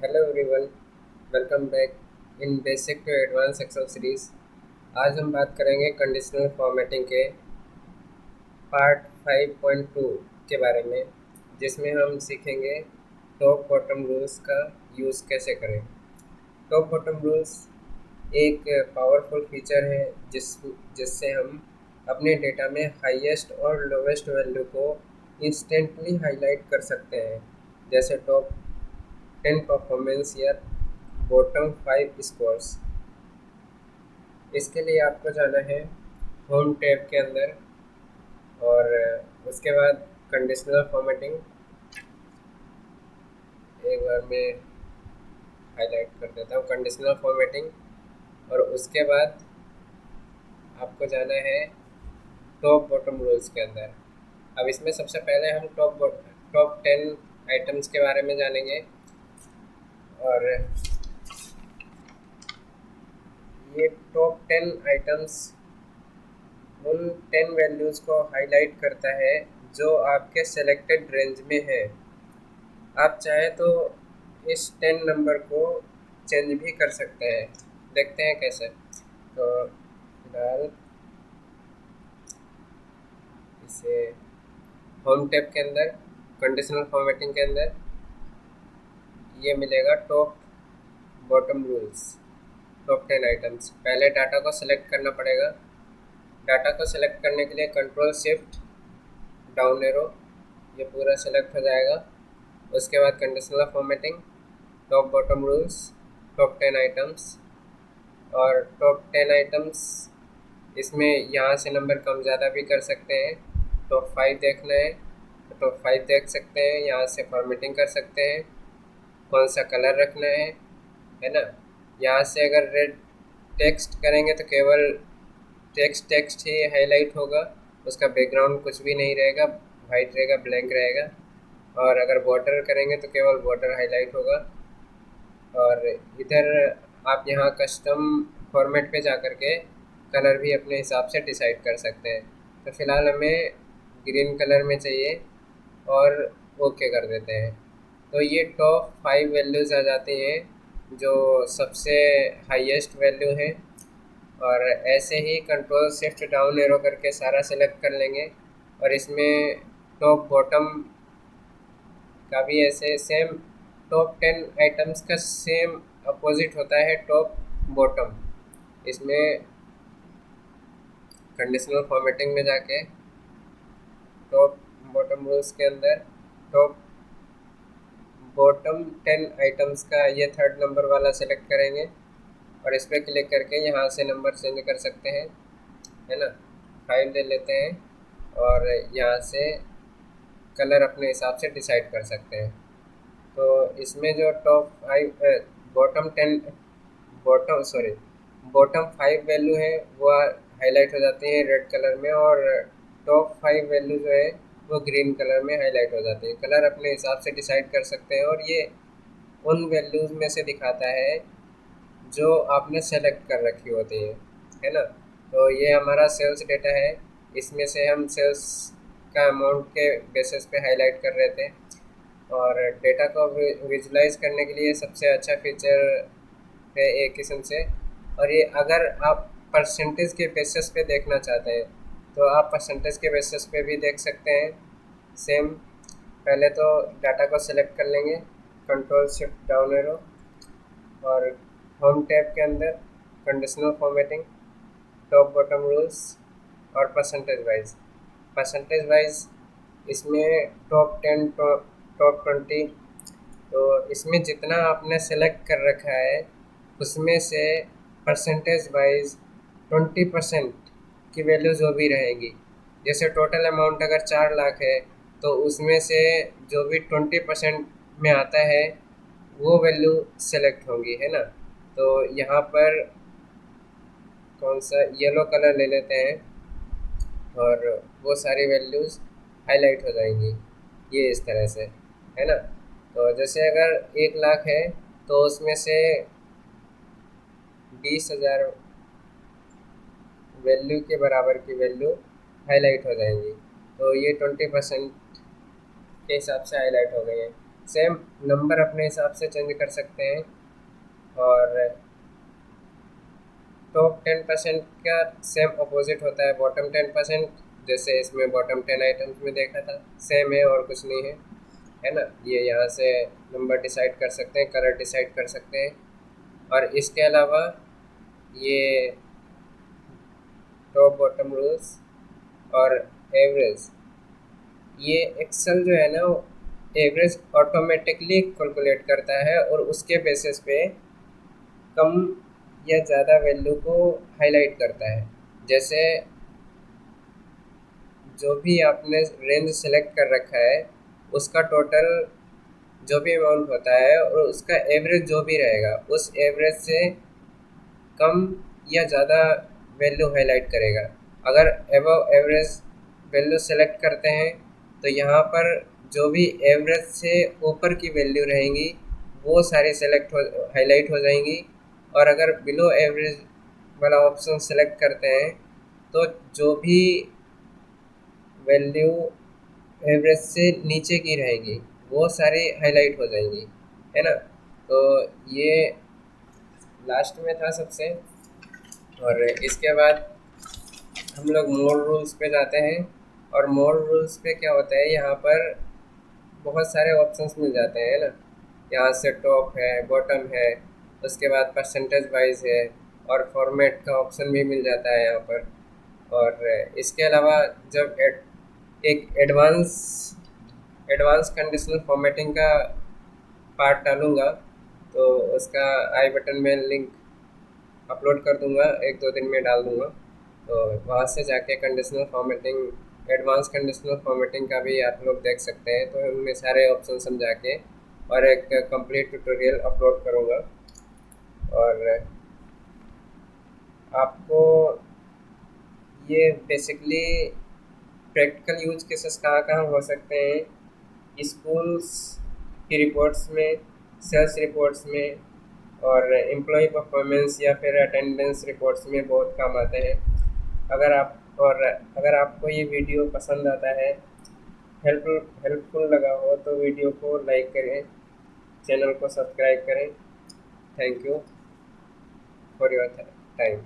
Hello everyone, welcome back in basic to advance Excel series. आज हम बात करेंगे कंडीशनल फॉर्मेटिंग के पार्ट 5.2 के बारे में, जिसमें हम सीखेंगे टॉप बॉटम रूल्स का यूज़ कैसे करें। टॉप बॉटम रूल्स एक पावरफुल फीचर है जिससे हम अपने डेटा में हाईएस्ट और लोवेस्ट वैल्यू को इंस्टेंटली हाईलाइट कर सकते हैं, जैसे टॉप 10 परफॉर्मेंस या बॉटम 5 स्कोर्स। इसके लिए आपको जाना है होम टैब के अंदर, और उसके बाद कंडीशनल फॉर्मेटिंग एक बार मैं हाईलाइट कर देता हूँ, कंडीशनल फॉर्मेटिंग। और उसके बाद आपको जाना है टॉप बॉटम रूल्स के अंदर। अब इसमें सबसे पहले हम टॉप 10 आइटम्स के बारे में जानेंगे। और ये टॉप 10 आइटम्स उन 10 वैल्यूज़ को हाईलाइट करता है जो आपके सेलेक्टेड रेंज में है। आप चाहे तो इस 10 नंबर को चेंज भी कर सकते हैं। देखते हैं कैसे। तो फिलहाल इसे होम टैब के अंदर कंडीशनल फॉर्मेटिंग के अंदर ये मिलेगा top bottom rules, top 10 items. पहले डाटा को सिलेक्ट करना पड़ेगा। डाटा को सिलेक्ट करने के लिए कंट्रोल शिफ्ट डाउन एरो, ये पूरा सिलेक्ट हो जाएगा। उसके बाद conditional formatting, top bottom rules, top 10 items. और टॉप 10 आइटम्स इसमें यहाँ से नंबर कम ज़्यादा भी कर सकते हैं। टॉप 5 देखना है तो टॉप 5 देख सकते हैं, यहाँ से फॉर्मेटिंग कर सकते हैं, कौन सा कलर रखना है ना। यहाँ से अगर रेड टेक्स्ट करेंगे तो केवल टेक्स्ट ही हाईलाइट होगा, उसका बैकग्राउंड कुछ भी नहीं रहेगा, वाइट रहेगा, ब्लैंक रहेगा। और अगर बॉर्डर करेंगे तो केवल बॉर्डर हाईलाइट होगा। और इधर आप यहाँ कस्टम फॉर्मेट पे जा कर के कलर भी अपने हिसाब से डिसाइड कर सकते हैं। तो फ़िलहाल हमें ग्रीन कलर में चाहिए और ओके कर देते हैं। तो ये टॉप 5 वैल्यूज़ आ जाती हैं जो सबसे हाईएस्ट वैल्यू है। और ऐसे ही कंट्रोल शिफ्ट डाउन एरो करके सारा सेलेक्ट कर लेंगे। और इसमें टॉप बॉटम का भी ऐसे सेम, टॉप 10 आइटम्स का सेम अपोजिट होता है टॉप बॉटम। इसमें कंडीशनल फॉर्मेटिंग में जाके टॉप बॉटम रूल्स के अंदर टॉप बॉटम 10 आइटम्स का ये थर्ड नंबर वाला सेलेक्ट करेंगे और इस पर क्लिक करके यहाँ से नंबर चेंज कर सकते हैं, है ना। 5 ले लेते हैं और यहाँ से कलर अपने हिसाब से डिसाइड कर सकते हैं। तो इसमें जो top 5 bottom 10 bottom sorry bottom 5 value है वो हाईलाइट हो जाती है रेड कलर में, और टॉप 5 वैल्यू जो है वो ग्रीन कलर में हाईलाइट हो जाती है। कलर अपने हिसाब से डिसाइड कर सकते हैं और ये उन वैल्यूज़ में से दिखाता है जो आपने सेलेक्ट कर रखी होती है ना। तो ये हमारा सेल्स डेटा है, इसमें से हम सेल्स का अमाउंट के बेसिस पे हाईलाइट कर रहे थे। और डेटा को विजुलाइज करने के लिए सबसे अच्छा फीचर है एक किस्म से। और ये अगर आप परसेंटेज के बेसिस पे देखना चाहते हैं तो आप परसेंटेज के बेसिस पे भी देख सकते हैं। सेम, पहले तो डाटा को सिलेक्ट कर लेंगे, कंट्रोल शिफ्ट डाउन एरो, और होम टैब के अंदर conditional formatting, top bottom rules और परसेंटेज वाइज इसमें टॉप 10 टॉप 20। तो इसमें जितना आपने सेलेक्ट कर रखा है उसमें से परसेंटेज वाइज 20% की वैल्यू जो भी रहेगी। जैसे टोटल अमाउंट अगर 4 लाख है तो उसमें से जो भी 20% में आता है वो वैल्यू सेलेक्ट होंगी, है ना। तो यहाँ पर कौन सा येलो कलर ले लेते हैं और वो सारी वैल्यूज़ हाईलाइट हो जाएंगी ये इस तरह से, है ना। तो जैसे अगर 1 लाख है तो उसमें से 20,000 वैल्यू के बराबर की वैल्यू हाईलाइट हो जाएंगी। तो ये 20% के हिसाब से हाईलाइट हो गई है। सेम नंबर अपने हिसाब से चेंज कर सकते हैं। और टॉप 10% का सेम अपोजिट होता है बॉटम 10%, जैसे इसमें बॉटम 10 आइटम्स में देखा था, सेम है और कुछ नहीं है ना। ये यहाँ से नंबर डिसाइड कर सकते हैं, कलर डिसाइड कर सकते हैं। और इसके अलावा ये टॉप बॉटम रूल्स और एवरेज, ये एक्सेल जो है ना वो एवरेज ऑटोमेटिकली कैलकुलेट करता है और उसके बेसिस पे कम या ज़्यादा वैल्यू को हाईलाइट करता है। जैसे जो भी आपने रेंज सेलेक्ट कर रखा है उसका टोटल जो भी अमाउंट होता है और उसका एवरेज जो भी रहेगा उस एवरेज से कम या ज़्यादा वैल्यू हाईलाइट करेगा। अगर एबव एवरेज वैल्यू सेलेक्ट करते हैं तो यहाँ पर जो भी एवरेज से ऊपर की वैल्यू रहेंगी वो सारी सेलेक्ट हो हाईलाइट हो जाएंगी। और अगर बिलो एवरेज वाला ऑप्शन सेलेक्ट करते हैं तो जो भी वैल्यू एवरेज से नीचे की रहेगी वो सारी हाईलाइट हो जाएंगी, है ना। तो ये लास्ट में था सबसे। और इसके बाद हम लोग मोर रूल्स पे जाते हैं। और मोर रूल्स पे क्या होता है, यहाँ पर बहुत सारे ऑप्शंस मिल जाते हैं ना। यहाँ से टॉप है, बॉटम है, उसके बाद परसेंटेज वाइज है और फॉर्मेट का ऑप्शन भी मिल जाता है यहाँ पर। और इसके अलावा जब एक एडवांस एडवांस कंडीशनल फॉर्मेटिंग का पार्ट डालूँगा तो उसका आई बटन में लिंक अपलोड कर दूँगा, 1-2 दिन में डाल दूँगा। तो वहाँ से जाके conditional formatting, advance conditional formatting का भी आप लोग देख सकते हैं। तो उनमें सारे ऑप्शन समझा के और एक कंप्लीट ट्यूटोरियल अपलोड करूँगा। और आपको ये बेसिकली प्रैक्टिकल यूज केसेस कहाँ कहाँ हो सकते हैं, स्कूल्स की रिपोर्ट्स में, सेल्स रिपोर्ट्स में और एम्प्लॉय परफॉर्मेंस या फिर अटेंडेंस रिपोर्ट्स में बहुत काम आते हैं। अगर आपको ये वीडियो पसंद आता है, हेल्पफुल लगा हो तो वीडियो को लाइक करें, चैनल को सब्सक्राइब करें। Thank you for your time.